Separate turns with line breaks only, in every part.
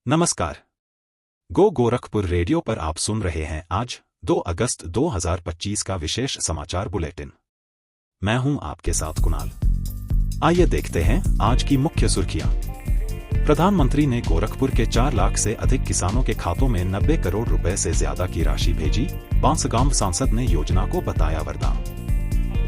नमस्कार। गो गोरखपुर रेडियो पर आप सुन रहे हैं आज 2 अगस्त 2025 का विशेष समाचार बुलेटिन। मैं हूं आपके साथ कुणाल। आइए देखते हैं आज की मुख्य सुर्खियां। प्रधानमंत्री ने गोरखपुर के 4 लाख से अधिक किसानों के खातों में 90 करोड़ रुपए से ज्यादा की राशि भेजी। बांसगांव सांसद ने योजना को बताया वरदान।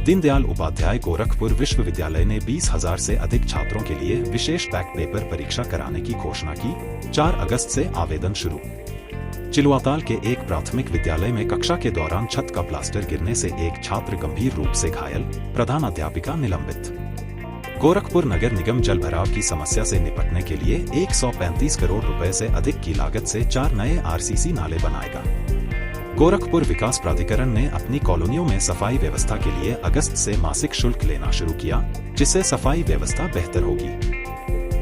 दीनदयाल उपाध्याय गोरखपुर विश्वविद्यालय ने 20,000 से अधिक छात्रों के लिए विशेष बैक पेपर परीक्षा कराने की घोषणा की। 4 अगस्त से आवेदन शुरू। चिलुआताल के एक प्राथमिक विद्यालय में कक्षा के दौरान छत का प्लास्टर गिरने से एक छात्र गंभीर रूप से घायल, प्रधानाध्यापिका निलंबित। गोरखपुर नगर निगम जलभराव की समस्या से निपटने के लिए 135 करोड़ रुपए से अधिक की लागत से 4 नए आरसीसी नाले बनाएगा। गोरखपुर विकास प्राधिकरण ने अपनी कॉलोनियों में सफाई व्यवस्था के लिए अगस्त से मासिक शुल्क लेना शुरू किया, जिससे सफाई व्यवस्था बेहतर होगी।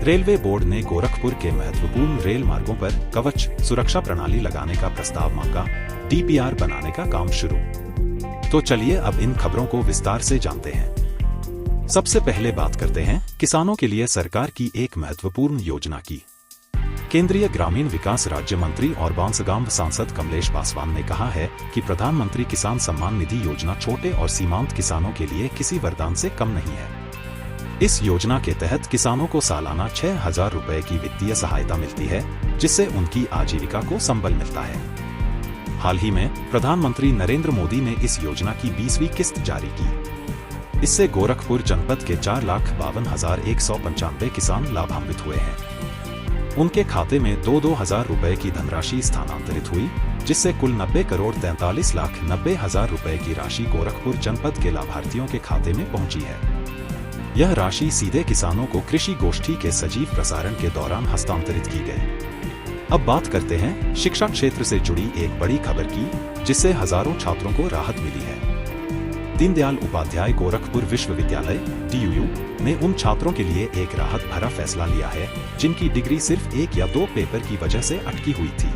रेलवे बोर्ड ने गोरखपुर के महत्वपूर्ण रेल मार्गों पर कवच सुरक्षा प्रणाली लगाने का प्रस्ताव मांगा। डीपीआर बनाने का काम शुरू। तो चलिए अब इन खबरों को विस्तार से जानते हैं। सबसे पहले बात करते हैं किसानों के लिए सरकार की एक महत्वपूर्ण योजना की। केंद्रीय ग्रामीण विकास राज्य मंत्री और बांसगांव सांसद कमलेश पासवान ने कहा है कि प्रधानमंत्री किसान सम्मान निधि योजना छोटे और सीमांत किसानों के लिए किसी वरदान से कम नहीं है। इस योजना के तहत किसानों को सालाना 6,000 रुपए की वित्तीय सहायता मिलती है, जिससे उनकी आजीविका को संबल मिलता है। हाल ही में प्रधानमंत्री नरेंद्र मोदी ने इस योजना की 20वीं किस्त जारी की। इससे गोरखपुर जनपद के 4,52,195 किसान लाभान्वित हुए हैं। उनके खाते में 2,000 रुपए की धनराशि स्थानांतरित हुई, जिससे कुल 90 करोड़ 43,90,000 रुपए की राशि गोरखपुर जनपद के लाभार्थियों के खाते में पहुंची है। यह राशि सीधे किसानों को कृषि गोष्ठी के सजीव प्रसारण के दौरान हस्तांतरित की गई। अब बात करते हैं शिक्षा क्षेत्र से जुड़ी एक बड़ी खबर की, जिससे हजारों छात्रों को राहत मिली है। दीनदयाल उपाध्याय गोरखपुर विश्वविद्यालय (DUU) ने उन छात्रों के लिए एक राहत भरा फैसला लिया है, जिनकी डिग्री सिर्फ 1 या 2 पेपर की वजह से अटकी हुई थी।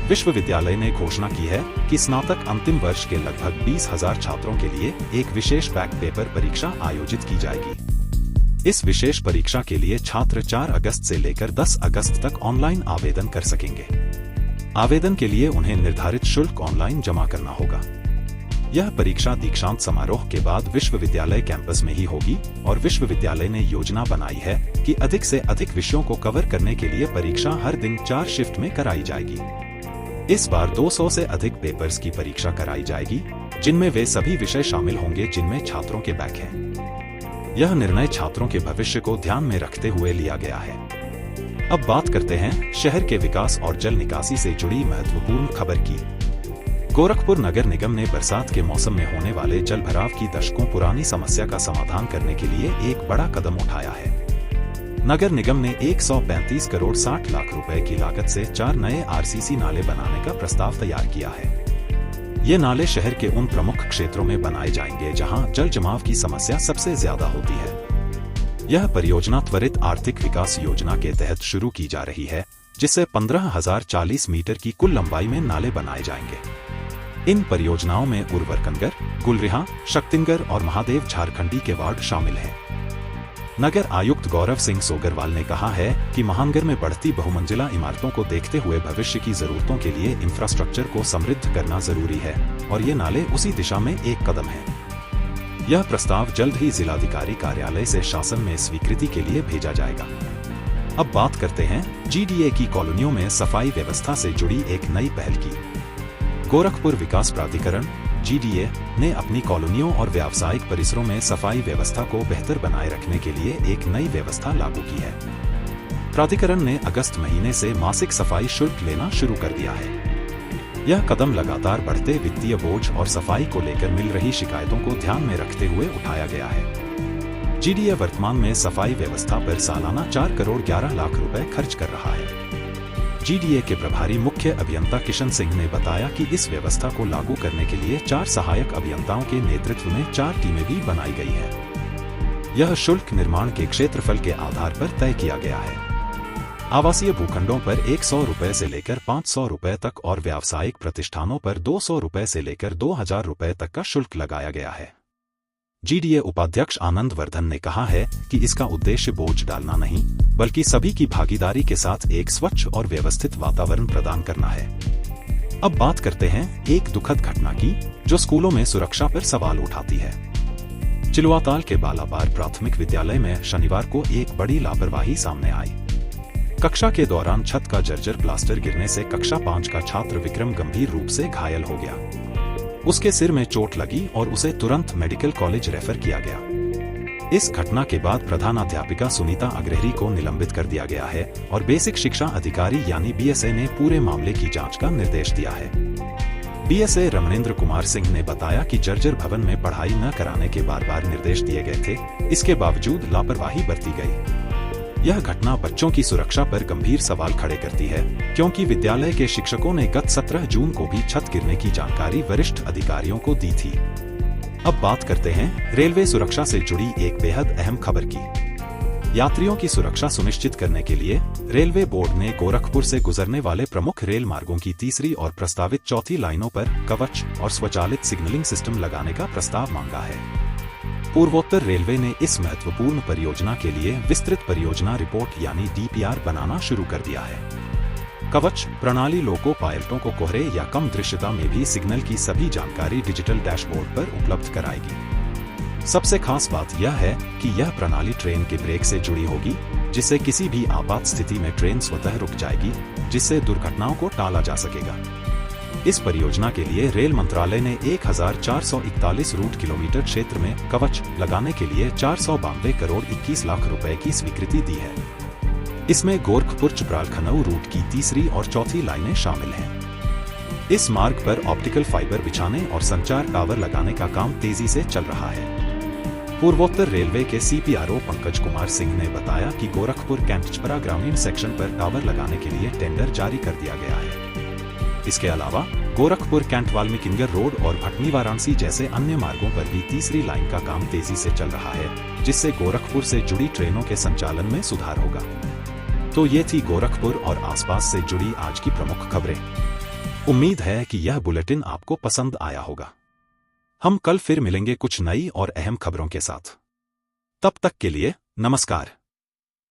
विश्वविद्यालय ने घोषणा की है कि स्नातक अंतिम वर्ष के लगभग 20,000 छात्रों के लिए एक विशेष बैक पेपर परीक्षा आयोजित की जाएगी। इस विशेष परीक्षा के लिए छात्र 4 अगस्त से लेकर 10 अगस्त तक ऑनलाइन आवेदन कर सकेंगे। आवेदन के लिए उन्हें निर्धारित शुल्क ऑनलाइन जमा करना होगा। यह परीक्षा दीक्षांत समारोह के बाद विश्वविद्यालय कैंपस में ही होगी और विश्वविद्यालय ने योजना बनाई है कि अधिक से अधिक विषयों को कवर करने के लिए परीक्षा हर दिन 4 शिफ्ट में कराई जाएगी। इस बार 200 से अधिक पेपर्स की परीक्षा कराई जाएगी, जिनमें वे सभी विषय शामिल होंगे जिनमें छात्रों के बैक हैं। यह निर्णय छात्रों के भविष्य को ध्यान में रखते हुए लिया गया है। अब बात करते हैं शहर के विकास और जल निकासी से जुड़ी महत्वपूर्ण खबर की। गोरखपुर नगर निगम ने बरसात के मौसम में होने वाले जल भराव की दशकों पुरानी समस्या का समाधान करने के लिए एक बड़ा कदम उठाया है। नगर निगम ने 135 करोड़ 60 लाख रुपए की लागत से 4 नए आरसीसी नाले बनाने का प्रस्ताव तैयार किया है। ये नाले शहर के उन प्रमुख क्षेत्रों में बनाए जाएंगे जहां जल जमाव की समस्या सबसे ज्यादा होती है। यह परियोजना त्वरित आर्थिक विकास योजना के तहत शुरू की जा रही है, जिससे 15,040 मीटर की कुल लंबाई में नाले बनाए जाएंगे। इन परियोजनाओं में उर्वरकनगर, गुलरिहा, शक्तिनगर और महादेव झारखंडी के वार्ड शामिल हैं। नगर आयुक्त गौरव सिंह सोगरवाल ने कहा है कि महानगर में बढ़ती बहुमंजिला इमारतों को देखते हुए भविष्य की जरूरतों के लिए इंफ्रास्ट्रक्चर को समृद्ध करना जरूरी है और ये नाले उसी दिशा में एक कदम है। यह प्रस्ताव जल्द ही जिलाधिकारी कार्यालय से शासन में स्वीकृति के लिए भेजा जाएगा। अब बात करते हैं GDA की कॉलोनियों में सफाई व्यवस्था से जुड़ी एक नई पहल की। गोरखपुर विकास प्राधिकरण (GDA) ने अपनी कॉलोनियों और व्यावसायिक परिसरों में सफाई व्यवस्था को बेहतर बनाए रखने के लिए एक नई व्यवस्था लागू की है। प्राधिकरण ने अगस्त महीने से मासिक सफाई शुल्क लेना शुरू कर दिया है। यह कदम लगातार बढ़ते वित्तीय बोझ और सफाई को लेकर मिल रही शिकायतों को ध्यान में रखते हुए उठाया गया है। GDA वर्तमान में सफाई व्यवस्था पर सालाना 4 करोड़ 11 लाख रुपए खर्च कर रहा है। GDA के प्रभारी मुख्य अभियंता किशन सिंह ने बताया कि इस व्यवस्था को लागू करने के लिए 4 सहायक अभियंताओं के नेतृत्व में 4 टीमें भी बनाई गई है। यह शुल्क निर्माण के क्षेत्रफल के आधार पर तय किया गया है। आवासीय भूखंडों पर 100 रुपए से लेकर 500 रुपए तक और व्यावसायिक प्रतिष्ठानों पर 200 रुपए से लेकर 2,000 रुपए तक का शुल्क लगाया गया है। जीडीए उपाध्यक्ष आनंद वर्धन ने कहा है कि इसका उद्देश्य बोझ डालना नहीं, बल्कि सभी की भागीदारी के साथ एक स्वच्छ और व्यवस्थित वातावरण प्रदान करना है। अब बात करते हैं एक दुखद घटना की, जो स्कूलों में सुरक्षा पर सवाल उठाती है। चिलुआताल के बालाबार प्राथमिक विद्यालय में शनिवार को एक बड़ी लापरवाही सामने आई। कक्षा के दौरान छत का जर्जर प्लास्टर गिरने से कक्षा 5 का छात्र विक्रम गंभीर रूप से घायल हो गया। उसके सिर में चोट लगी और उसे तुरंत मेडिकल कॉलेज रेफर किया गया। इस घटना के बाद प्रधानाध्यापिका सुनीता अग्रहरी को निलंबित कर दिया गया है और बेसिक शिक्षा अधिकारी यानी बीएसए ने पूरे मामले की जांच का निर्देश दिया है। बीएसए रमणेंद्र कुमार सिंह ने बताया कि जर्जर भवन में पढ़ाई न कराने के बार निर्देश दिए गए थे, इसके बावजूद लापरवाही बरती गई। यह घटना बच्चों की सुरक्षा पर गंभीर सवाल खड़े करती है, क्योंकि विद्यालय के शिक्षकों ने गत 17 जून को भी छत गिरने की जानकारी वरिष्ठ अधिकारियों को दी थी। अब बात करते हैं रेलवे सुरक्षा से जुड़ी एक बेहद अहम खबर की। यात्रियों की सुरक्षा सुनिश्चित करने के लिए रेलवे बोर्ड ने गोरखपुर से गुजरने वाले प्रमुख रेल मार्गों की तीसरी और प्रस्तावित चौथी लाइनों पर कवच और स्वचालित सिग्नलिंग सिस्टम लगाने का प्रस्ताव मांगा है। पूर्वोत्तर रेलवे ने इस महत्वपूर्ण परियोजना के लिए विस्तृत परियोजना रिपोर्ट यानी डीपीआर बनाना शुरू कर दिया है। कवच प्रणाली लोको पायलटों को कोहरे या कम दृश्यता में भी सिग्नल की सभी जानकारी डिजिटल डैशबोर्ड पर उपलब्ध कराएगी। सबसे खास बात यह है कि यह प्रणाली ट्रेन के ब्रेक से जुड़ी होगी, जिससे किसी भी आपात स्थिति में ट्रेन स्वतः रुक जाएगी, जिससे दुर्घटनाओं को टाला जा सकेगा। इस परियोजना के लिए रेल मंत्रालय ने 1441 रूट किलोमीटर क्षेत्र में कवच लगाने के लिए 492 करोड़ 21 लाख रुपए की स्वीकृति दी है। इसमें गोरखपुर चुपराल खनऊ रूट की तीसरी और चौथी लाइनें शामिल हैं। इस मार्ग पर ऑप्टिकल फाइबर बिछाने और संचार टावर लगाने का काम तेजी से चल रहा है। पूर्वोत्तर रेलवे के सीपीआरओ पंकज कुमार सिंह ने बताया कि गोरखपुर कैंट छपरा ग्रामीण सेक्शन पर टावर लगाने के लिए टेंडर जारी कर दिया गया है। इसके अलावा गोरखपुर कैंट वाल्मीकिनगर रोड और भटनी वाराणसी जैसे अन्य मार्गों पर भी तीसरी लाइन का काम तेजी से चल रहा है, जिससे गोरखपुर से जुड़ी ट्रेनों के संचालन में सुधार होगा। तो ये थी गोरखपुर और आसपास से जुड़ी आज की प्रमुख खबरें। उम्मीद है कि यह बुलेटिन आपको पसंद आया होगा। हम कल फिर मिलेंगे कुछ नई और अहम खबरों के साथ। तब तक के लिए नमस्कार।